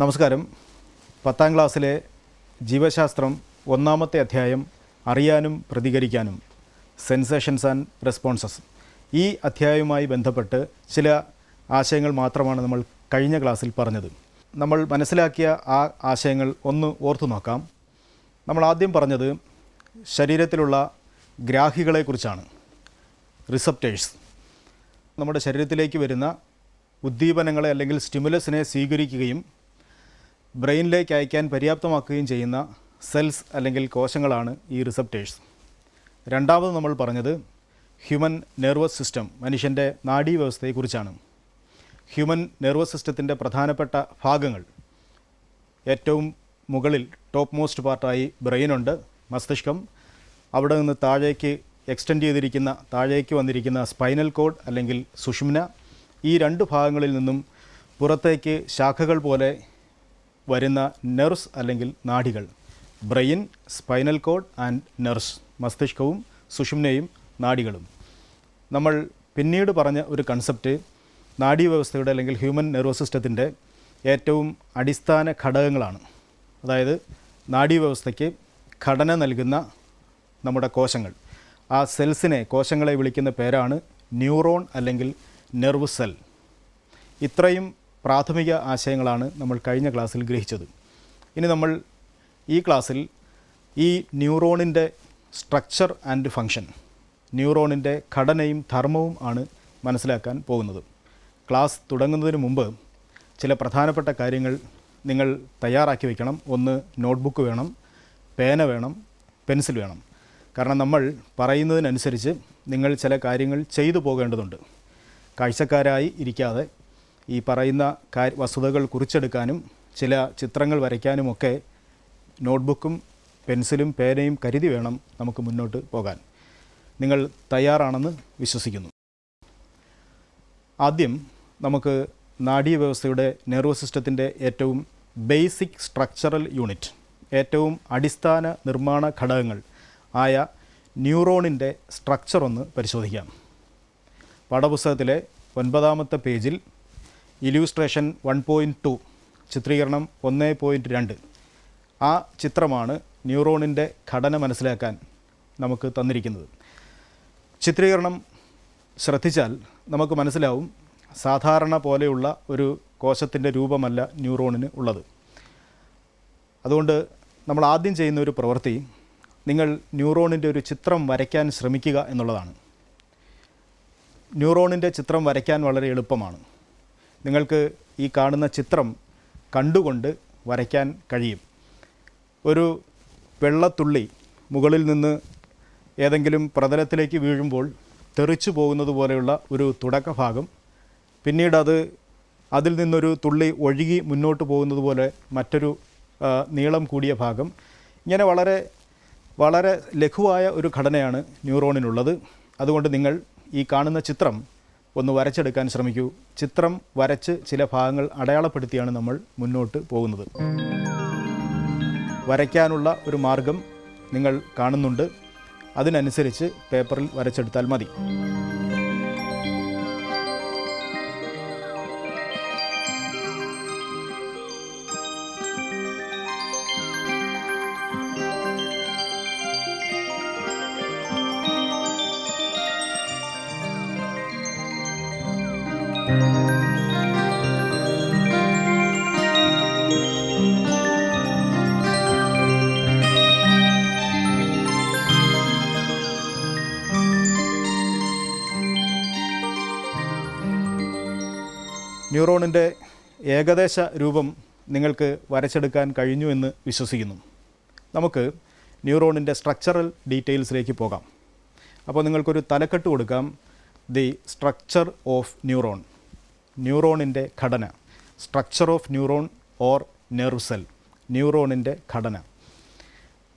നമസ്കാരം. 10ാം ക്ലാസ്സിലെ ജീവശാസ്ത്രം 1ാമത്തെ അധ്യായം അറിയാനും പ്രതികരിക്കാനും, സെൻസേഷൻസ് ആൻഡ് റെസ്പോൺസസ്. ഈ അധ്യായവുമായി ബന്ധപ്പെട്ട് ചില ആശയങ്ങൾ മാത്രമാണ് നമ്മൾ കഴിഞ്ഞ ക്ലാസ്സിൽ പറഞ്ഞത്. നമ്മൾ മനസ്സിലാക്കിയ ആ ആശയങ്ങൾ ഒന്ന് ഓർത്തു നോക്കാം. നമ്മൾ ആദ്യം പറഞ്ഞത് ശരീരത്തിലുള്ള ഗ്രാഹികളെക്കുറിച്ചാണ്, റിസപ്റ്റേഴ്സ്. നമ്മുടെ ശരീരത്തിലേക്ക് വരുന്ന ഉദ്ദീപനങ്ങളെ അല്ലെങ്കിൽ സ്റ്റിമുലസിനെ സ്വീകരിക്കുകയും ബ്രെയിനിലേക്ക് അയക്കാൻ പര്യാപ്തമാക്കുകയും ചെയ്യുന്ന സെൽസ് അല്ലെങ്കിൽ കോശങ്ങളാണ് ഈ റിസപ്റ്റേഴ്സ്. രണ്ടാമത് നമ്മൾ പറഞ്ഞത് ഹ്യൂമൻ നെർവസ് സിസ്റ്റം, മനുഷ്യൻ്റെ നാഡീവ്യവസ്ഥയെക്കുറിച്ചാണ്. ഹ്യൂമൻ നെർവസ് സിസ്റ്റത്തിൻ്റെ പ്രധാനപ്പെട്ട ഭാഗങ്ങൾ, ഏറ്റവും മുകളിൽ ടോപ്പ് മോസ്റ്റ് പാർട്ടായി ബ്രെയിനുണ്ട്, മസ്തിഷ്കം. അവിടെ നിന്ന് താഴേക്ക് എക്സ്റ്റെൻഡ് ചെയ്തിരിക്കുന്ന, താഴേക്ക് വന്നിരിക്കുന്ന സ്പൈനൽ കോഡ് അല്ലെങ്കിൽ സുഷുമ്ന. ഈ രണ്ട് ഭാഗങ്ങളിൽ നിന്നും പുറത്തേക്ക് ശാഖകൾ പോലെ വരുന്ന നെർവ്സ് അല്ലെങ്കിൽ നാഡികൾ, brain, spinal cord and nerves, മസ്തിഷ്കവും സുഷുമ്നയും നാഡികളും. നമ്മൾ പിന്നീട് പറഞ്ഞ ഒരു കൺസെപ്റ്റ് നാഡീവ്യവസ്ഥയുടെ അല്ലെങ്കിൽ ഹ്യൂമൻ നെർവസ് സിസ്റ്റത്തിൻ്റെ ഏറ്റവും അടിസ്ഥാന ഘടകങ്ങളാണ്. അതായത് നാഡീവ്യവസ്ഥയ്ക്ക് ഘടന നൽകുന്ന നമ്മുടെ കോശങ്ങൾ, ആ സെൽസിനെ, കോശങ്ങളെ വിളിക്കുന്ന പേരാണ് ന്യൂറോൺ അല്ലെങ്കിൽ നെർവ് സെൽ. ഇത്രയും പ്രാഥമിക ആശയങ്ങളാണ് നമ്മൾ കഴിഞ്ഞ ക്ലാസ്സിൽ ഗ്രഹിച്ചത്. ഇനി നമ്മൾ ഈ ക്ലാസ്സിൽ ഈ ന്യൂറോണിൻ്റെ സ്ട്രക്ചർ ആൻഡ് ഫങ്ഷൻ, ന്യൂറോണിൻ്റെ ഘടനയും ധർമ്മവും ആണ് മനസ്സിലാക്കാൻ പോകുന്നത്. ക്ലാസ് തുടങ്ങുന്നതിന് മുമ്പ് ചില പ്രധാനപ്പെട്ട കാര്യങ്ങൾ നിങ്ങൾ തയ്യാറാക്കി വയ്ക്കണം. ഒന്ന്, നോട്ട്ബുക്ക് വേണം, പേന വേണം, പെൻസിൽ വേണം. കാരണം നമ്മൾ പറയുന്നതിനനുസരിച്ച് നിങ്ങൾ ചില കാര്യങ്ങൾ ചെയ്തു പോകേണ്ടതുണ്ട്. കാഴ്ചക്കാരായി ഇരിക്കാതെ ഈ പറയുന്ന വസ്തുതകൾ കുറിച്ചെടുക്കാനും ചില ചിത്രങ്ങൾ വരയ്ക്കാനുമൊക്കെ നോട്ട്ബുക്കും പെൻസിലും പേനയും കരുതി വേണം നമുക്ക് മുന്നോട്ട് പോകാൻ. നിങ്ങൾ തയ്യാറാണെന്ന് വിശ്വസിക്കുന്നു. ആദ്യം നമുക്ക് നാഡീവ്യവസ്ഥയുടെ നെർവസ് സിസ്റ്റത്തിൻ്റെ ഏറ്റവും ബേസിക് സ്ട്രക്ചറൽ യൂണിറ്റ്, ഏറ്റവും അടിസ്ഥാന നിർമ്മാണ ഘടകങ്ങൾ ആയ ന്യൂറോണിൻ്റെ സ്ട്രക്ചർ ഒന്ന് പരിശോധിക്കാം. പാഠപുസ്തകത്തിലെ 9ാമത്തെ പേജിൽ ഇല്യൂസ്ട്രേഷൻ 1.2, ചിത്രീകരണം 1.2, ആ ചിത്രമാണ് ന്യൂറോണിൻ്റെ ഘടന മനസ്സിലാക്കാൻ നമുക്ക് തന്നിരിക്കുന്നത്. ചിത്രീകരണം ശ്രദ്ധിച്ചാൽ നമുക്ക് മനസ്സിലാവും, സാധാരണ പോലെയുള്ള ഒരു കോശത്തിൻ്റെ രൂപമല്ല ന്യൂറോണിന് ഉള്ളത്. അതുകൊണ്ട് നമ്മൾ ആദ്യം ചെയ്യുന്ന ഒരു പ്രവൃത്തി, നിങ്ങൾ ന്യൂറോണിൻ്റെ ഒരു ചിത്രം വരയ്ക്കാൻ ശ്രമിക്കുക എന്നുള്ളതാണ്. ന്യൂറോണിൻ്റെ ചിത്രം വരയ്ക്കാൻ വളരെ എളുപ്പമാണ്. നിങ്ങൾക്ക് ഈ കാണുന്ന ചിത്രം കണ്ടുകൊണ്ട് വരയ്ക്കാൻ കഴിയും. ഒരു വെള്ളത്തുള്ളി മുകളിൽ നിന്ന് ഏതെങ്കിലും പ്രതലത്തിലേക്ക് വീഴുമ്പോൾ തെറിച്ചു പോകുന്നത് പോലെയുള്ള ഒരു തുടക്കഭാഗം, പിന്നീട് അതിൽ നിന്നൊരു തുള്ളി ഒഴുകി മുന്നോട്ട് പോകുന്നത് പോലെ മറ്റൊരു നീളം കൂടിയ ഭാഗം, ഇങ്ങനെ വളരെ വളരെ ലഘുവായ ഒരു ഘടനയാണ് ന്യൂറോണിനുള്ളത്. അതുകൊണ്ട് നിങ്ങൾ ഈ കാണുന്ന ചിത്രം ഒന്ന് വരച്ചെടുക്കാൻ ശ്രമിക്കൂ. ചിത്രം വരച്ച് ചില ഭാഗങ്ങൾ അടയാളപ്പെടുത്തിയാണ് നമ്മൾ മുന്നോട്ട് പോകുന്നത്. വരയ്ക്കാനുള്ള ഒരു മാർഗം നിങ്ങൾ കാണുന്നുണ്ട്, അതിനനുസരിച്ച് പേപ്പറിൽ വരച്ചെടുത്താൽ മതി. ന്യൂറോണിൻ്റെ ഏകദേശ രൂപം നിങ്ങൾക്ക് വരച്ചെടുക്കാൻ കഴിഞ്ഞു എന്ന് വിശ്വസിക്കുന്നു. നമുക്ക് ന്യൂറോണിൻ്റെ സ്ട്രക്ചറൽ ഡീറ്റെയിൽസിലേക്ക് പോകാം. അപ്പോൾ നിങ്ങൾക്കൊരു തലക്കെട്ട് കൊടുക്കാം, ദി സ്ട്രക്ചർ ഓഫ് ന്യൂറോൺ, ന്യൂറോണിൻ്റെ ഘടന, structure of neuron or nerve cell, ന്യൂറോണിൻ്റെ ഘടന.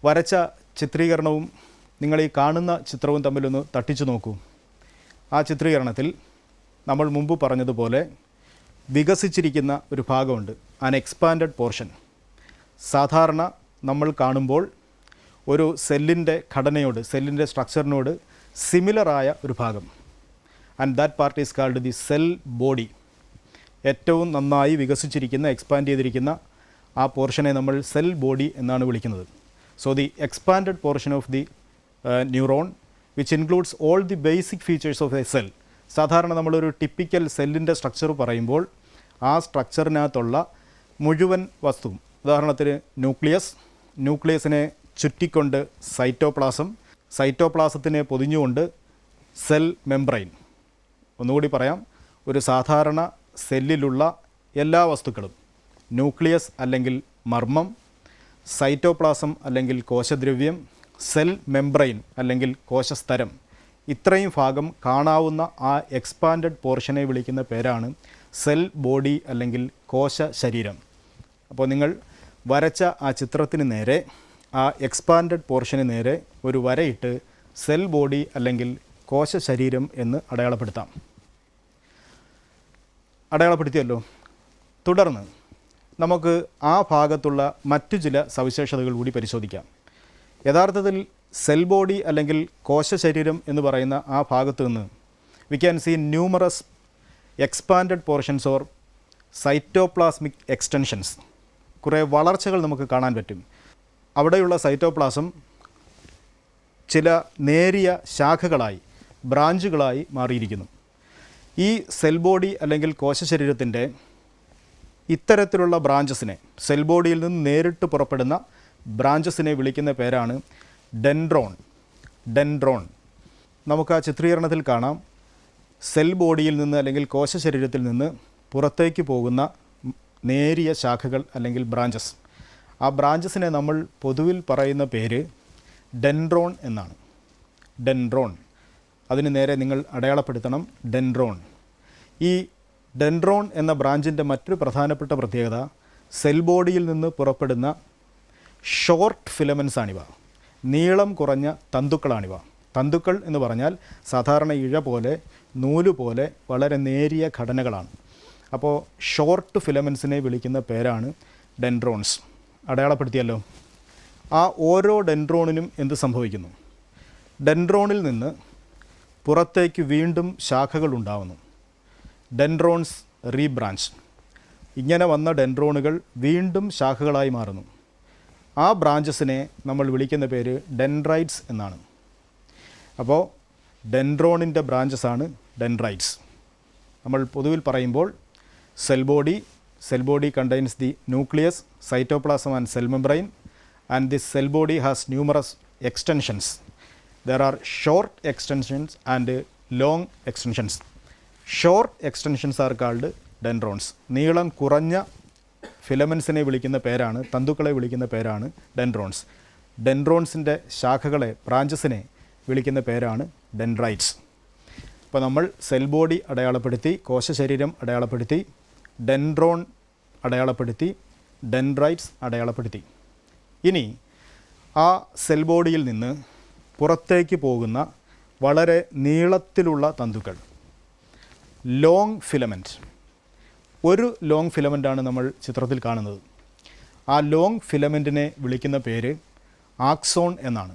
വരച്ച ചിത്രീകരണവും നിങ്ങൾ ഈ കാണുന്ന ചിത്രവും തമ്മിലൊന്ന് തട്ടിച്ചു നോക്കൂ. ആ ചിത്രീകരണത്തിൽ നമ്മൾ മുമ്പ് പറഞ്ഞതുപോലെ വികസിച്ചിരിക്കുന്ന ഒരു ഭാഗമുണ്ട്, ആൻ എക്സ്പാൻഡഡ് പോർഷൻ. സാധാരണ നമ്മൾ കാണുമ്പോൾ ഒരു സെല്ലിൻ്റെ ഘടനയോട്, സെല്ലിൻ്റെ സ്ട്രക്ചറിനോട് സിമിലറായ ഒരു ഭാഗം, and that part is called the cell body. ഏറ്റവും നന്നായി വികസിച്ചിരിക്കുന്ന, എക്സ്പാൻഡ് ചെയ്തിരിക്കുന്ന ആ പോർഷനെ നമ്മൾ സെൽ ബോഡി എന്നാണ് വിളിക്കുന്നത്. So the expanded portion of the neuron which includes all the basic features of A cell. സാധാരണ നമ്മളൊരു ടിപ്പിക്കൽ സെല്ലിൻ്റെ സ്ട്രക്ചർ പറയുമ്പോൾ ആ സ്ട്രക്ചറിനകത്തുള്ള മുഴുവൻ വസ്തുവും, ഉദാഹരണത്തിന് ന്യൂക്ലിയസിനെ ചുറ്റിക്കൊണ്ട് സൈറ്റോപ്ലാസം, സൈറ്റോപ്ലാസത്തിനെ പൊതിഞ്ഞുകൊണ്ട് സെൽ മെംബ്രെയിൻ. ഒന്നുകൂടി പറയാം, ഒരു സാധാരണ സെല്ലിലുള്ള എല്ലാ വസ്തുക്കളും, ന്യൂക്ലിയസ് അല്ലെങ്കിൽ മർമ്മം, സൈറ്റോപ്ലാസം അല്ലെങ്കിൽ കോശദ്രവ്യം, സെൽ മെംബ്രെയിൻ അല്ലെങ്കിൽ കോശസ്തരം, ഇത്രയും ഭാഗം കാണാവുന്ന ആ എക്സ്പാൻഡഡ് പോർഷനെ വിളിക്കുന്ന പേരാണ് സെൽ ബോഡി അല്ലെങ്കിൽ കോശ ശരീരം. അപ്പോൾ നിങ്ങൾ വരച്ച ആ ചിത്രത്തിന് നേരെ, ആ എക്സ്പാൻഡഡ് പോർഷന് നേരെ ഒരു വരയിട്ട് സെൽ ബോഡി അല്ലെങ്കിൽ കോശ ശരീരം എന്ന് അടയാളപ്പെടുത്താം. അടയാളപ്പെടുത്തിയല്ലോ. തുടർന്ന് നമുക്ക് ആ ഭാഗത്തുള്ള മറ്റു ചില സവിശേഷതകൾ കൂടി പരിശോധിക്കാം. യഥാർത്ഥത്തിൽ സെൽ ബോഡി അല്ലെങ്കിൽ കോശ ശരീരം എന്ന് പറയുന്ന ആ ഭാഗത്തു നിന്ന് we can see numerous expanded portions or cytoplasmic extensions. കുറേ വളർച്ചകൾ നമുക്ക് കാണാൻ പറ്റും. അവിടെയുള്ള സൈറ്റോപ്ലാസം ചില നേരിയ ശാഖകളായി, ബ്രാഞ്ചുകളായി മാറിയിരിക്കുന്നു. ഈ സെൽ ബോഡി അല്ലെങ്കിൽ കോശ ശരീരത്തിൻ്റെ ഇത്തരത്തിലുള്ള ബ്രാഞ്ചസിനെ, സെൽ ബോഡിയിൽ നിന്ന് നേരിട്ട് പുറപ്പെടുന്ന ബ്രാഞ്ചസിനെ വിളിക്കുന്ന പേരാണ് ഡെൻഡ്രോൺ. നമുക്ക് ആ ചിത്രീകരണത്തിൽ കാണാം, സെൽ ബോഡിയിൽ നിന്ന് അല്ലെങ്കിൽ കോശ ശരീരത്തിൽ നിന്ന് പുറത്തേക്ക് പോകുന്ന നേരിയ ശാഖകൾ അല്ലെങ്കിൽ ബ്രാഞ്ചസ്. ആ ബ്രാഞ്ചസിനെ നമ്മൾ പൊതുവിൽ പറയുന്ന പേര് ഡെൻഡ്രോൺ എന്നാണ്. ഡെൻഡ്രോൺ, അതിന് നേരെ നിങ്ങൾ അടയാളപ്പെടുത്തണം ഡെൻഡ്രോൺ. ഈ ഡെൻഡ്രോൺ എന്ന ബ്രാഞ്ചിൻ്റെ മറ്റൊരു പ്രധാനപ്പെട്ട പ്രത്യേകത, സെൽ ബോഡിയിൽ നിന്ന് പുറപ്പെടുന്ന ഷോർട്ട് ഫിലമെൻസ് ആണിവ, നീളം കുറഞ്ഞ തന്തുക്കളാണിവ. തന്തുക്കൾ എന്ന് പറഞ്ഞാൽ സാധാരണ ഇഴ പോലെ, നൂല് പോലെ വളരെ നേരിയ ഘടനകളാണ്. അപ്പോൾ ഷോർട്ട് ഫിലമെൻസിനെ വിളിക്കുന്ന പേരാണ് ഡെൻഡ്രോൺസ്. അടയാളപ്പെടുത്തിയല്ലോ. ആ ഓരോ ഡെൻഡ്രോണിനും എന്ത് സംഭവിക്കുന്നു? ഡെൻഡ്രോണിൽ നിന്ന് പുറത്തേക്ക് വീണ്ടും ശാഖകൾ ഉണ്ടാവുന്നു. ഡെൻഡ്രോൺസ് റീബ്രാഞ്ച്. ഇങ്ങനെ വന്ന ഡെൻഡ്രോണുകൾ വീണ്ടും ശാഖകളായി മാറുന്നു. ആ ബ്രാഞ്ചസിനെ നമ്മൾ വിളിക്കുന്ന പേര് ഡെൻഡ്രൈറ്റ്സ് എന്നാണ്. അപ്പോൾ ഡെൻഡ്രോണിൻ്റെ ബ്രാഞ്ചസാണ് ഡെൻഡ്രൈറ്റ്സ്. നമ്മൾ പൊതുവിൽ പറയുമ്പോൾ cell body contains the nucleus, cytoplasm and cell membrane, and this cell body has numerous extensions. There are short extensions and long extensions. Short extensions are called dendrons. നീളം കുറഞ്ഞ ഫിലമെൻസിനെ വിളിക്കുന്ന പേരാണ്, തന്തുക്കളെ വിളിക്കുന്ന പേരാണ് ഡെൻഡ്രോൺസ്. ഡെൻഡ്രോൺസിൻ്റെ ശാഖകളെ, ബ്രാഞ്ചസിനെ വിളിക്കുന്ന പേരാണ് ഡെൻഡ്രൈറ്റ്സ്. അപ്പോൾ നമ്മൾ സെൽ ബോഡി അടയാളപ്പെടുത്തി, കോശ ശരീരം അടയാളപ്പെടുത്തി, ഡെൻഡ്രോൺ അടയാളപ്പെടുത്തി, ഡെൻഡ്രൈറ്റ്സ് അടയാളപ്പെടുത്തി. ഇനി ആ സെൽ ബോഡിയിൽ നിന്ന് പുറത്തേക്ക് പോകുന്ന വളരെ നീളത്തിലുള്ള തന്തുക്കൾ, ലോങ് ഫിലമെൻറ്റ്. ഒരു ലോങ് ഫിലമെൻ്റാണ് നമ്മൾ ചിത്രത്തിൽ കാണുന്നത്. ആ ലോങ് ഫിലമെൻറ്റിനെ വിളിക്കുന്ന പേര് ആക്സോൺ എന്നാണ്.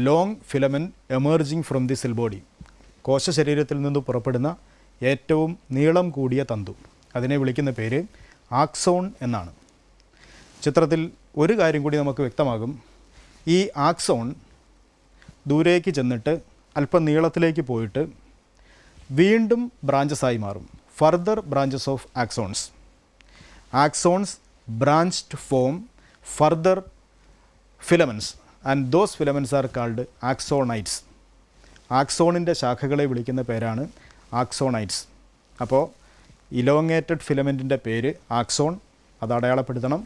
Long filament emerging from the cell body. കോശ ശരീരത്തിൽ നിന്ന് പുറപ്പെടുന്ന ഏറ്റവും നീളം കൂടിയ തന്തു, അതിനെ വിളിക്കുന്ന പേര് ആക്സോൺ എന്നാണ്. ചിത്രത്തിൽ ഒരു കാര്യം കൂടി നമുക്ക് വ്യക്തമാകും. ഈ ആക്സോൺ ദൂരേക്ക് ചെന്നിട്ട് അല്പം നീളത്തിലേക്ക് പോയിട്ട് വീണ്ടും ബ്രാഞ്ചസായി മാറും. Further branches of axons. Axons branch form further filaments and those filaments are called axonites. ആക്സോണിൻ്റെ ശാഖകളെ വിളിക്കുന്ന പേരാണ് ആക്സോണൈറ്റ്സ്. അപ്പോൾ ഇലോങ്ങേറ്റഡ് ഫിലമെൻറ്റിൻ്റെ പേര് ആക്സോൺ, അത് അടയാളപ്പെടുത്തണം.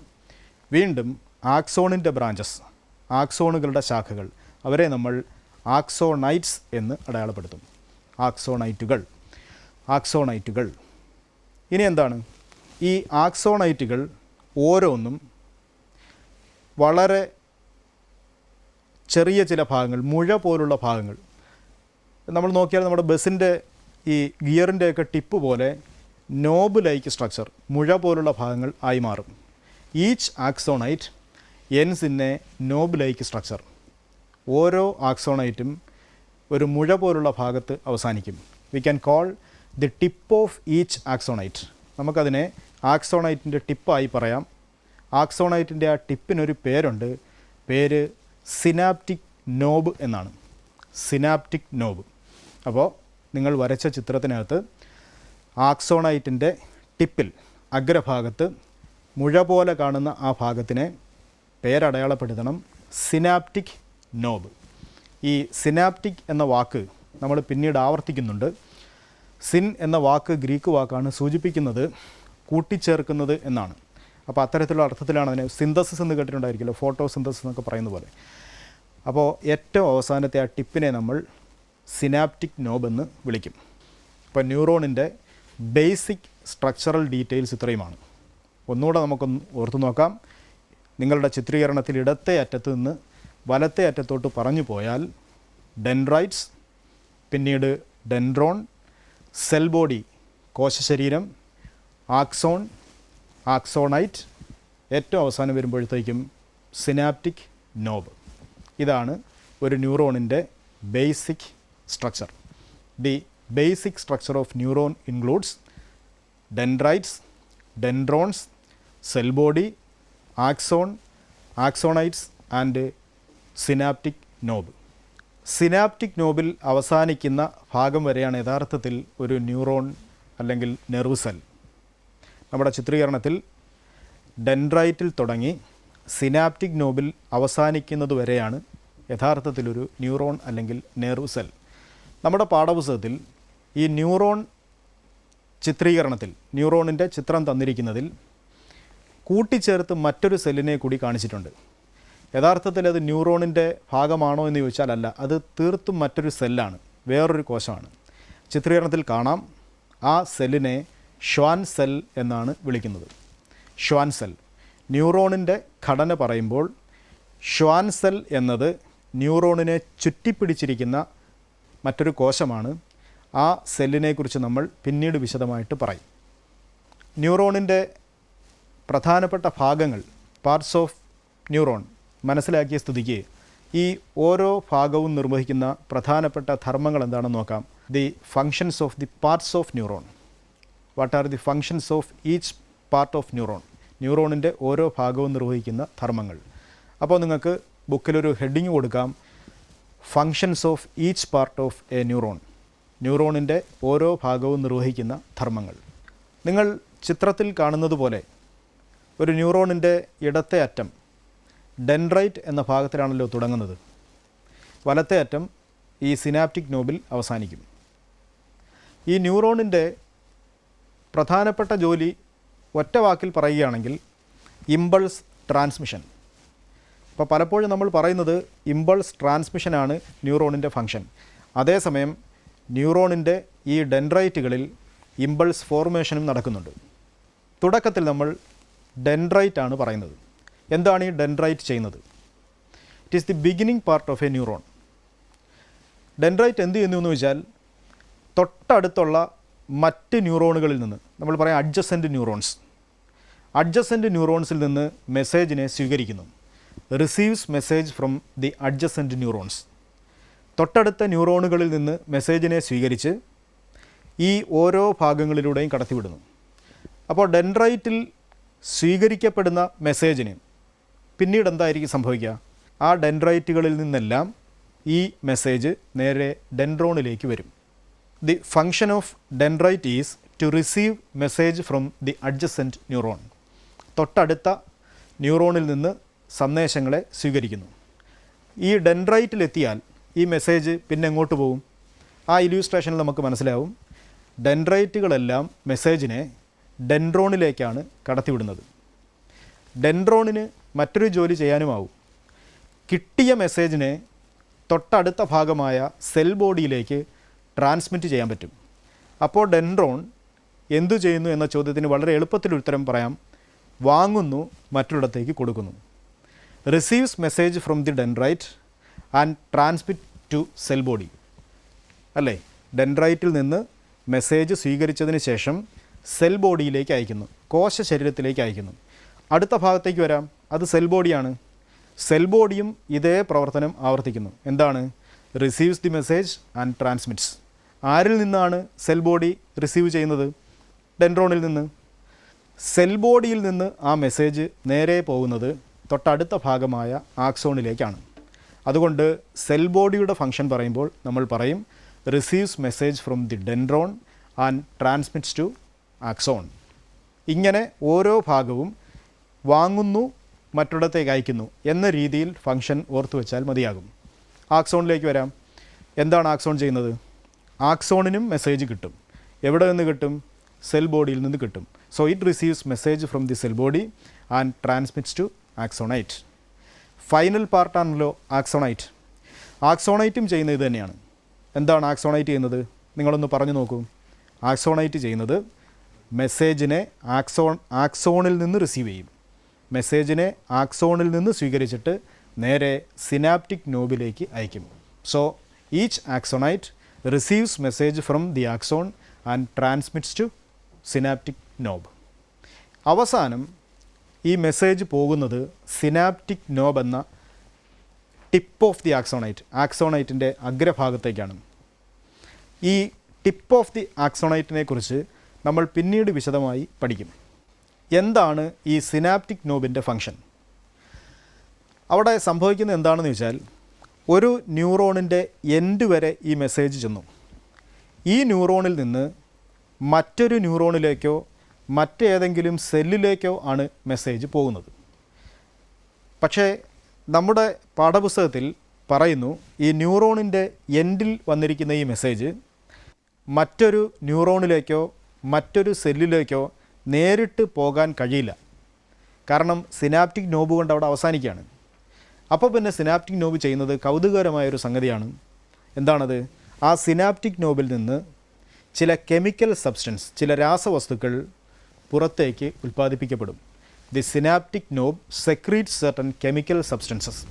വീണ്ടും ആക്സോണിൻ്റെ ബ്രാഞ്ചസ്, ആക്സോണുകളുടെ ശാഖകൾ, അവരെ നമ്മൾ ആക്സോണൈറ്റ്സ് എന്ന് അടയാളപ്പെടുത്തും. ആക്സോണൈറ്റുകൾ. ഇനി എന്താണ്? ഈ ആക്സോണൈറ്റുകൾ ഓരോന്നും വളരെ ചെറിയ ചില ഭാഗങ്ങൾ, മുഴ പോലുള്ള ഭാഗങ്ങൾ, നമ്മൾ നോക്കിയാൽ നമ്മുടെ ബസ്സിൻ്റെ ഈ ഗിയറിൻ്റെയൊക്കെ ടിപ്പ് പോലെ നോബ് ലൈക്ക് സ്ട്രക്ചർ, മുഴ പോലുള്ള ഭാഗങ്ങൾ ആയി മാറും. Each axonite ends in a knob like structure. ഓരോ ആക്സോണൈറ്റും ഒരു മുഴ പോലുള്ള ഭാഗത്ത് അവസാനിക്കും. We can call the tip of each axonite. നമുക്കതിനെ ആക്സോണൈറ്റിൻ്റെ ടിപ്പായി പറയാം. ആക്സോണൈറ്റിൻ്റെ ആ ടിപ്പിനൊരു പേരുണ്ട്. പേര് സിനാപ്റ്റിക് നോബ് എന്നാണ്. Synaptic knob. അപ്പോൾ നിങ്ങൾ വരച്ച ചിത്രത്തിനകത്ത് ആക്സോണൈറ്റിൻ്റെ ടിപ്പിൽ അഗ്രഭാഗത്ത് മുഴ പോലെ കാണുന്ന ആ ഭാഗത്തിനെ പേരടയാളപ്പെടുത്തണം സിനാപ്റ്റിക് നോബ്. ഈ സിനാപ്റ്റിക് എന്ന വാക്ക് നമ്മൾ പിന്നീട് ആവർത്തിക്കുന്നുണ്ട്. സിൻ എന്ന വാക്ക് ഗ്രീക്ക് വാക്കാണ്, സൂചിപ്പിക്കുന്നത് കൂട്ടിച്ചേർക്കുന്നത് എന്നാണ്. അപ്പോൾ അത്തരത്തിലുള്ള അർത്ഥത്തിലാണ് അതിനെ സിന്തസിസ് എന്ന് കേട്ടിട്ടുണ്ടായിരിക്കുമല്ലോ, ഫോട്ടോ സിന്തസിസ് എന്നൊക്കെ പറയുന്ന പോലെ. അപ്പോൾ ഏറ്റവും അവസാനത്തെ ആ ടിപ്പിനെ നമ്മൾ സിനാപ്റ്റിക് നോബ് എന്ന് വിളിക്കും. ഇപ്പോൾ ന്യൂറോണിൻ്റെ ബേസിക് സ്ട്രക്ചറൽ ഡീറ്റെയിൽസ് ഇത്രയുമാണ്. ഒന്നുകൂടെ നമുക്കൊന്ന് ഓർത്തു നോക്കാം. നിങ്ങളുടെ ചിത്രീകരണത്തിൽ ഇടത്തെ അറ്റത്ത് നിന്ന് വലത്തെ അറ്റത്തോട്ട് പറഞ്ഞു പോയാൽ ഡെൻഡ്രൈറ്റ്സ്, പിന്നീട് ഡെൻഡ്രോൺ, സെൽ ബോഡി കോശശരീരം, ആക്സോൺ, ആക്സോണൈറ്റ്, ഏറ്റവും അവസാനം വരുമ്പോഴത്തേക്കും സിനാപ്റ്റിക് നോബ്. ഇതാണ് ഒരു ന്യൂറോണിൻ്റെ basic structure. The basic structure of neuron includes dendrites, dendrons, cell body, axon, axonites and synaptic knob. Synaptic നോബിൽ അവസാനിക്കുന്ന ഭാഗം വരെയാണ് യഥാർത്ഥത്തിൽ ഒരു ന്യൂറോൺ അല്ലെങ്കിൽ നെർവ് സെൽ. നമ്മുടെ ചിത്രീകരണത്തിൽ ഡെൻഡ്രൈറ്റിൽ തുടങ്ങി സിനാപ്റ്റിക് നോബിൽ അവസാനിക്കുന്നത് വരെയാണ് യഥാർത്ഥത്തിലൊരു ന്യൂറോൺ അല്ലെങ്കിൽ നെർവ് സെൽ. നമ്മുടെ പാഠപുസ്തകത്തിൽ ഈ ന്യൂറോൺ ചിത്രീകരണത്തിൽ ന്യൂറോണിൻ്റെ ചിത്രം തന്നിരിക്കുന്നതിൽ കൂട്ടിച്ചേർത്ത് മറ്റൊരു സെല്ലിനെ കൂടി കാണിച്ചിട്ടുണ്ട്. യഥാർത്ഥത്തിൽ അത് ന്യൂറോണിൻ്റെ ഭാഗമാണോ എന്ന് ചോദിച്ചാൽ അല്ല, അത് തീർത്തും മറ്റൊരു സെല്ലാണ്, വേറൊരു കോശമാണ്. ചിത്രീകരണത്തിൽ കാണാം. ആ സെല്ലിനെ ഷ്വാൻ സെൽ എന്നാണ് വിളിക്കുന്നത്. Schwann cell. ന്യൂറോണിൻ്റെ ഘടന പറയുമ്പോൾ ഷ്വാൻ സെൽ എന്നത് ന്യൂറോണിനെ ചുറ്റിപ്പിടിച്ചിരിക്കുന്ന മറ്റൊരു കോശമാണ്. ആ സെല്ലിനെക്കുറിച്ച് നമ്മൾ പിന്നീട് വിശദമായിട്ട് പറയും. ന്യൂറോണിൻ്റെ പ്രധാനപ്പെട്ട ഭാഗങ്ങൾ, പാർട്സ് ഓഫ് ന്യൂറോൺ മനസ്സിലാക്കിയ സ്ഥിതിക്ക് ഈ ഓരോ ഭാഗവും നിർവഹിക്കുന്ന പ്രധാനപ്പെട്ട ധർമ്മങ്ങൾ എന്താണെന്ന് നോക്കാം. The functions of the parts of neuron. What are the functions of each part of neuron? ന്യൂറോണിൻ്റെ ഓരോ ഭാഗവും നിർവഹിക്കുന്ന ധർമ്മങ്ങൾ. അപ്പോൾ നിങ്ങൾക്ക് ബുക്കിലൊരു ഹെഡിങ് കൊടുക്കാം, functions of each part of a neuron. ന്യൂറോണിൻ്റെ ഓരോ ഭാഗവും നിർവഹിക്കുന്ന ധർമ്മങ്ങൾ. നിങ്ങൾ ചിത്രത്തിൽ കാണുന്നത് പോലെ ഒരു ന്യൂറോണിൻ്റെ ഇടത്തെ അറ്റം ഡെൻഡ്രൈറ്റ് എന്ന ഭാഗത്തിലാണല്ലോ തുടങ്ങുന്നത്. വലത്തെ അറ്റം ഈ സിനാപ്റ്റിക് നോബിൽ അവസാനിക്കും. ഈ ന്യൂറോണിൻ്റെ പ്രധാനപ്പെട്ട ജോലി ഒറ്റ വാക്കിൽ പറയുകയാണെങ്കിൽ ഇമ്പൾസ് ട്രാൻസ്മിഷൻ. അപ്പോൾ പലപ്പോഴും നമ്മൾ പറയുന്നത് ഇമ്പൾസ് ട്രാൻസ്മിഷനാണ് ന്യൂറോണിൻ്റെ ഫങ്ഷൻ. അതേസമയം ന്യൂറോണിൻ്റെ ഈ ഡെൻഡ്രൈറ്റുകളിൽ ഇമ്പൾസ് ഫോർമേഷനും നടക്കുന്നുണ്ട്. തുടക്കത്തിൽ നമ്മൾ ഡെൻഡ്രൈറ്റ് ആണ് പറയുന്നത്. എന്താണ് ഈ ഡെൻഡ്രൈറ്റ് ചെയ്യുന്നത്? It is the beginning part of a neuron. Dendrite എന്ത് ചെയ്യുന്നു എന്ന് വെച്ചാൽ തൊട്ടടുത്തുള്ള മറ്റ് ന്യൂറോണുകളിൽ നിന്ന്, നമ്മൾ പറയാം അഡ്ജസൻറ്റ് ന്യൂറോൺസ്, അഡ്ജസൻറ്റ് ന്യൂറോൺസിൽ നിന്ന് മെസ്സേജിനെ സ്വീകരിക്കുന്നു. Receives message from the adjacent neurons. തൊട്ടടുത്ത ന്യൂറോണുകളിൽ നിന്ന് മെസ്സേജിനെ സ്വീകരിച്ച് ഈ ഓരോ ഭാഗങ്ങളിലൂടെയും കടത്തിവിടുന്നു. അപ്പോൾ ഡെൻഡ്രൈറ്റിൽ സ്വീകരിക്കപ്പെടുന്ന മെസ്സേജിന് പിന്നീട് എന്തായിരിക്കും സംഭവിക്കുക? ആ ഡെൻഡ്രൈറ്റുകളിൽ നിന്നെല്ലാം ഈ മെസ്സേജ് നേരെ ഡെൻഡ്രോണിലേക്ക് വരും. The function of dendrite is to receive message from the adjacent neuron. തൊട്ടടുത്ത ന്യൂറോണിൽ നിന്ന് സന്ദേശങ്ങളെ സ്വീകരിക്കുന്നു. ഈ ഡെൻഡ്രൈറ്റിലെത്തിയാൽ ഈ മെസ്സേജ് പിന്നെ എങ്ങോട്ട് പോകും? ആ ഇല്യൂസ്ട്രേഷനിൽ നമുക്ക് മനസ്സിലാവും. ഡെൻഡ്രൈറ്റുകളെല്ലാം മെസ്സേജിനെ ഡെൻഡ്രോണിലേക്കാണ് കടത്തിവിടുന്നത്. ഡെൻഡ്രോണിന് മറ്റൊരു ജോലി ചെയ്യാനുമാവും. കിട്ടിയ മെസ്സേജിനെ തൊട്ടടുത്ത ഭാഗമായ സെൽ ബോഡിയിലേക്ക് ട്രാൻസ്മിറ്റ് ചെയ്യാൻ പറ്റും. അപ്പോൾ ഡെൻഡ്രോൺ എന്തു ചെയ്യുന്നു എന്ന ചോദ്യത്തിന് വളരെ എളുപ്പത്തിൽ ഉത്തരം പറയാം. വാങ്ങുന്നു, മറ്റൊരിടത്തേക്ക് കൊടുക്കുന്നു. Receives message from the dendrite and transmit to cell body. അല്ലേ, ഡെൻഡ്രൈറ്റിൽ നിന്ന് മെസ്സേജ് സ്വീകരിച്ചതിന് ശേഷം സെൽ ബോഡിയിലേക്ക് അയക്കുന്നു, കോശ ശരീരത്തിലേക്ക് അയക്കുന്നു. അടുത്ത ഭാഗത്തേക്ക് വരാം, അത് സെൽ ബോഡിയാണ്. സെൽ ബോഡിയും ഇതേ പ്രവർത്തനം ആവർത്തിക്കുന്നു. എന്താണ്? Receives the message and transmits. ആരിൽ നിന്നാണ് സെൽ ബോഡി റിസീവ് ചെയ്യുന്നത്? ഡെൻഡ്രോണിൽ നിന്ന്. സെൽ ബോഡിയിൽ നിന്ന് ആ മെസ്സേജ് നേരെ പോകുന്നത് തൊട്ടടുത്ത ഭാഗമായ ആക്സോണിലേക്കാണ്. അതുകൊണ്ട് സെൽ ബോഡിയുടെ ഫംഗ്ഷൻ പറയുമ്പോൾ നമ്മൾ പറയും receives message from the dendron and transmits to axon. ഇങ്ങനെ ഓരോ ഭാഗവും വാങ്ങുന്നു, മറ്റൊരിടത്തേക്ക് അയക്കുന്നു എന്ന രീതിയിൽ ഫംഗ്ഷൻ ഓർത്തു വെച്ചാൽ മതിയാകും. ആക്സോണിലേക്ക് വരാം. എന്താണ് ആക്സോൺ ചെയ്യുന്നത്? ആക്സോണിനും മെസ്സേജ് കിട്ടും. എവിടെ നിന്ന് കിട്ടും? സെൽ ബോഡിയിൽ നിന്ന് കിട്ടും. So it receives message from the cell body and transmits to axonite. Final പാർട്ടാണല്ലോ ആക്സോണൈറ്റ്. ആക്സോണൈറ്റും ചെയ്യുന്നത് ഇത് തന്നെയാണ്. എന്താണ് ആക്സോണൈറ്റ് ചെയ്യുന്നത്? നിങ്ങളൊന്ന് പറഞ്ഞു നോക്കൂ. ആക്സോണൈറ്റ് ചെയ്യുന്നത് മെസ്സേജിനെ ആക്സോണിൽ നിന്ന് റിസീവ് ചെയ്യും. മെസ്സേജിനെ ആക്സോണിൽ നിന്ന് സ്വീകരിച്ചിട്ട് നേരെ സിനാപ്റ്റിക് നോബിലേക്ക് അയക്കും. So each axonite receives message from the axon and transmits to synaptic knob. അവസാനം ഈ മെസ്സേജ് പോകുന്നത് സിനാപ്റ്റിക് നോബ് എന്ന ടിപ്പ് ഓഫ് ദി ആക്സോണൈറ്റിൻ്റെ അഗ്രഭാഗത്തേക്കാണ്. ഈ ടിപ്പ് ഓഫ് ദി ആക്സോണൈറ്റിനെ കുറിച്ച് നമ്മൾ പിന്നീട് വിശദമായി പഠിക്കും. എന്താണ് ഈ സിനാപ്റ്റിക് നോബിൻ്റെ ഫംഗ്ഷൻ? അവിടെ സംഭവിക്കുന്നത് എന്താണെന്ന് വെച്ചാൽ, ഒരു ന്യൂറോണിൻ്റെ എൻഡ് വരെ ഈ മെസ്സേജ് ചെന്നു. ഈ ന്യൂറോണിൽ നിന്ന് മറ്റൊരു ന്യൂറോണിലേക്കോ മറ്റേതെങ്കിലും സെല്ലിലേക്കോ ആണ് മെസ്സേജ് പോകുന്നത്. പക്ഷേ നമ്മുടെ പാഠപുസ്തകത്തിൽ പറയുന്നു ഈ ന്യൂറോണിൻ്റെ എൻഡിൽ വന്നിരിക്കുന്ന ഈ മെസ്സേജ് മറ്റൊരു ന്യൂറോണിലേക്കോ മറ്റൊരു സെല്ലിലേക്കോ നേരിട്ട് പോകാൻ കഴിയില്ല. കാരണം സിനാപ്റ്റിക് നോബ് കൊണ്ട് അവിടെ അവസാനിക്കുകയാണ്. അപ്പോൾ പിന്നെ സിനാപ്റ്റിക് നോബ് ചെയ്യുന്നത് കൗതുകകരമായൊരു സംഗതിയാണ്. എന്താണത്? ആ സിനാപ്റ്റിക് നോബിൽ നിന്ന് ചില കെമിക്കൽ സബ്സ്റ്റൻസ്, ചില രാസവസ്തുക്കൾ പുറത്തേക്ക് ഉൽപ്പാദിപ്പിക്കപ്പെടും. The synaptic knob secretes certain chemical substances.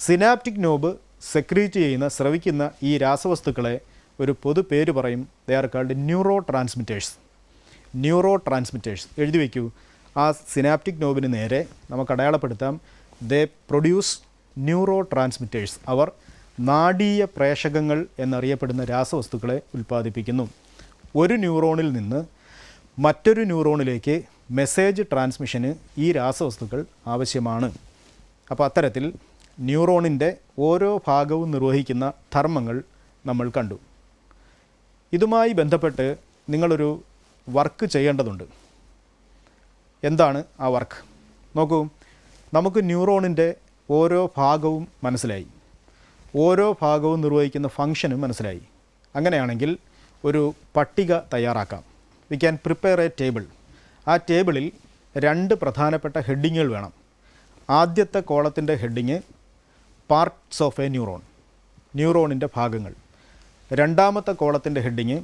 Synaptic knob secrete ചെയ്യുന്ന, സ്രവിക്കുന്ന ഈ രാസവസ്തുക്കളെ ഒരു പൊതു പേര് പറയും. They are called neurotransmitters. എഴുതി വയ്ക്കൂ. ആ സിനാപ്റ്റിക് നോബിന് നേരെ നമുക്ക് അടയാളപ്പെടുത്താം. They produce neurotransmitters. അവർ നാഡീയ പ്രേഷകങ്ങൾ എന്നറിയപ്പെടുന്ന രാസവസ്തുക്കളെ ഉൽപ്പാദിപ്പിക്കുന്നു. ഒരു ന്യൂറോണിൽ നിന്ന് മറ്റൊരു ന്യൂറോണിലേക്ക് മെസ്സേജ് ട്രാൻസ്മിഷന് ഈ രാസവസ്തുക്കൾ ആവശ്യമാണ്. അപ്പോൾ അത്തരത്തിൽ ന്യൂറോണിൻ്റെ ഓരോ ഭാഗവും നിർവഹിക്കുന്ന ധർമ്മങ്ങൾ നമ്മൾ കണ്ടു. ഇതുമായി ബന്ധപ്പെട്ട് നിങ്ങളൊരു വർക്ക് ചെയ്യേണ്ടതുണ്ട്. എന്താണ് ആ വർക്ക്? നോക്കൂ, നമുക്ക് ന്യൂറോണിൻ്റെ ഓരോ ഭാഗവും മനസ്സിലായി, ഓരോ ഭാഗവും നിർവഹിക്കുന്ന ഫംഗ്ഷനും മനസ്സിലായി. അങ്ങനെയാണെങ്കിൽ ഒരു പട്ടിക തയ്യാറാക്കാം. We can prepare a table. ആ ടേബിളിൽ 2 പ്രധാനപ്പെട്ട ഹെഡിങ്ങുകൾ വേണം. ആദ്യത്തെ കോളത്തിൻ്റെ ഹെഡിങ് പാർട്സ് ഓഫ് എ ന്യൂറോണിൻ്റെ ഭാഗങ്ങൾ. രണ്ടാമത്തെ കോളത്തിൻ്റെ heading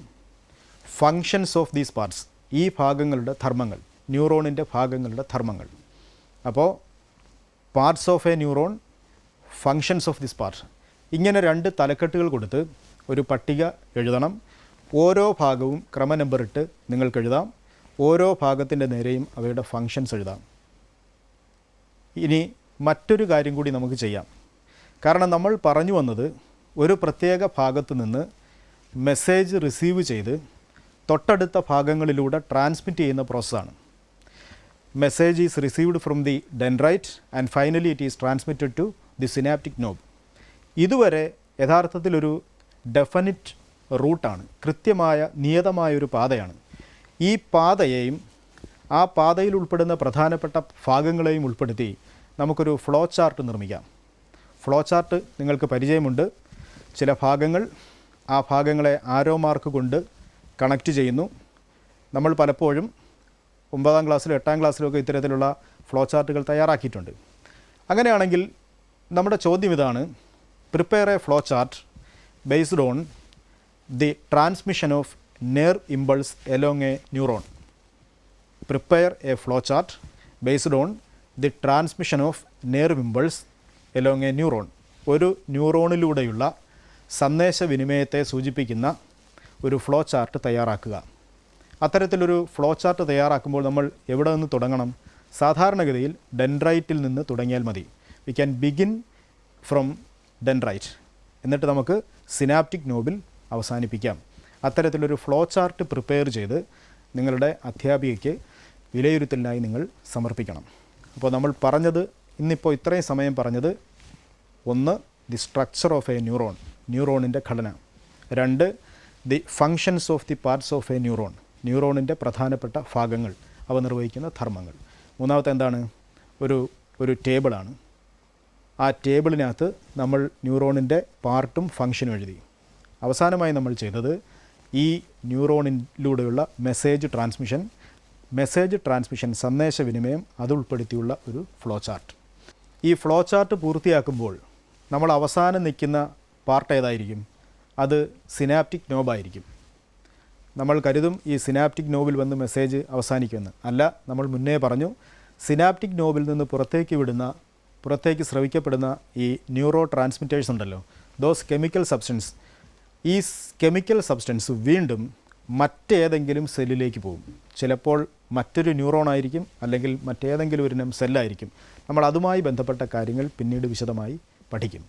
functions of these parts, ഈ ഭാഗങ്ങളുടെ ധർമ്മങ്ങൾ, ന്യൂറോണിൻ്റെ ഭാഗങ്ങളുടെ ധർമ്മങ്ങൾ. അപ്പോൾ parts of a neuron, functions of this part, ഇങ്ങനെ 2 തലക്കെട്ടുകൾ കൊടുത്ത് ഒരു പട്ടിക എഴുതണം. ഓരോ ഭാഗവും ക്രമ നമ്പറിട്ട് നിങ്ങൾക്ക് എഴുതാം. ഓരോ ഭാഗത്തിൻ്റെ നേരെയും അവയുടെ ഫങ്ഷൻസ് എഴുതാം. ഇനി മറ്റൊരു കാര്യം കൂടി നമുക്ക് ചെയ്യാം. കാരണം നമ്മൾ പറഞ്ഞു വന്നത് ഒരു പ്രത്യേക ഭാഗത്ത് നിന്ന് മെസ്സേജ് റിസീവ് ചെയ്ത് തൊട്ടടുത്ത ഭാഗങ്ങളിലൂടെ ട്രാൻസ്മിറ്റ് ചെയ്യുന്ന പ്രോസസ്സാണ്. Message is received from the dendrite and finally it is transmitted to the synaptic knob. ഇതുവരെ യഥാർത്ഥത്തിലൊരു ഡെഫിനിറ്റ് റൂട്ടാണ്, കൃത്യമായ നിയതമായൊരു പാതയാണ്. ഈ പാതയെയും ആ പാതയിൽ ഉൾപ്പെടുന്ന പ്രധാനപ്പെട്ട ഭാഗങ്ങളെയും ഉൾപ്പെടുത്തി നമുക്കൊരു ഫ്ലോ ചാർട്ട് നിർമ്മിക്കാം. ഫ്ലോ ചാർട്ട് നിങ്ങൾക്ക് പരിചയമുണ്ട്. ചില ഭാഗങ്ങൾ, ആ ഭാഗങ്ങളെ ആരോ മാർക്ക് കൊണ്ട് കണക്റ്റ് ചെയ്യുന്നു. നമ്മൾ പലപ്പോഴും 9ാം ക്ലാസ്സിലും 8ാം ക്ലാസ്സിലുമൊക്കെ ഇത്തരത്തിലുള്ള ഫ്ലോ ചാർട്ടുകൾ തയ്യാറാക്കിയിട്ടുണ്ട്. അങ്ങനെയാണെങ്കിൽ നമ്മുടെ ചോദ്യം ഇതാണ്: prepare A flow chart based on the transmission of nerve impulse along A neuron. Prepare A flow chart based on the transmission of nerve impulse along A neuron. ഒരു ന്യൂറോണിലൂടെയുള്ള സന്ദേശവിനിമയത്തെ സൂചിപ്പിക്കുന്ന ഒരു ഫ്ലോ ചാർട്ട് തയ്യാറാക്കുക. അത്തരത്തിലൊരു ഫ്ലോ ചാർട്ട് തയ്യാറാക്കുമ്പോൾ നമ്മൾ എവിടെ നിന്ന് തുടങ്ങണം? സാധാരണഗതിയിൽ ഡെൻഡ്രൈറ്റിൽ നിന്ന് തുടങ്ങിയാൽ മതി. We can begin from dendrite, എന്നിട്ട് നമുക്ക് സിനാപ്റ്റിക് നോബിൽ അവസാനിപ്പിക്കാം. അത്തരത്തിലൊരു ഫ്ലോ ചാർട്ട് പ്രിപ്പയർ ചെയ്ത് നിങ്ങളുടെ അധ്യാപികയ്ക്ക് വിലയിരുത്തലിനായി നിങ്ങൾ സമർപ്പിക്കണം. അപ്പോൾ നമ്മൾ പറഞ്ഞത്, ഇന്നിപ്പോൾ ഇത്രയും സമയം പറഞ്ഞത്, 1 the structure of a neuron, ന്യൂറോണിൻ്റെ ഘടന. 2 the functions of the parts of a neuron, ന്യൂറോണിൻ്റെ പ്രധാനപ്പെട്ട ഭാഗങ്ങൾ, അവ നിർവഹിക്കുന്ന ധർമ്മങ്ങൾ. 3ാമത്തെ എന്താണ്? ഒരു ടേബിളാണ്. ആ ടേബിളിനകത്ത് നമ്മൾ ന്യൂറോണിൻ്റെ പാർട്ടും ഫങ്ഷനും എഴുതി. അവസാനമായി നമ്മൾ ചെയ്തത് ഈ ന്യൂറോണിലൂടെയുള്ള മെസ്സേജ് ട്രാൻസ്മിഷൻ സന്ദേശവിനിമയം അതുൾപ്പെടുത്തിയുള്ള ഒരു ഫ്ലോ ചാർട്ട്. ഈ ഫ്ലോ ചാർട്ട് പൂർത്തിയാക്കുമ്പോൾ നമ്മൾ അവസാനം നിൽക്കുന്ന പാർട്ട് ഏതായിരിക്കും? അത് സിനാപ്റ്റിക് നോബായിരിക്കും. നമ്മൾ കരുതും ഈ സിനാപ്റ്റിക് നോബിൽ വന്ന് മെസ്സേജ് അവസാനിക്കുമെന്ന്. അല്ല, നമ്മൾ മുന്നേ പറഞ്ഞു, സിനാപ്റ്റിക് നോബിൽ നിന്ന് പുറത്തേക്ക് സ്രവിക്കപ്പെടുന്ന ഈ ന്യൂറോ ട്രാൻസ്മിറ്റേഴ്സ് ഉണ്ടല്ലോ, ദോസ് കെമിക്കൽ സബ്സ്റ്റൻസ്, ഈ കെമിക്കൽ സബ്സ്റ്റൻസ് വീണ്ടും മറ്റേതെങ്കിലും സെല്ലിലേക്ക് പോകും. ചിലപ്പോൾ മറ്റൊരു ന്യൂറോൺ ആയിരിക്കും, അല്ലെങ്കിൽ മറ്റേതെങ്കിലും ഒരു സെല്ലായിരിക്കും. നമ്മൾ അതുമായി ബന്ധപ്പെട്ട കാര്യങ്ങൾ പിന്നീട് വിശദമായി പഠിക്കും.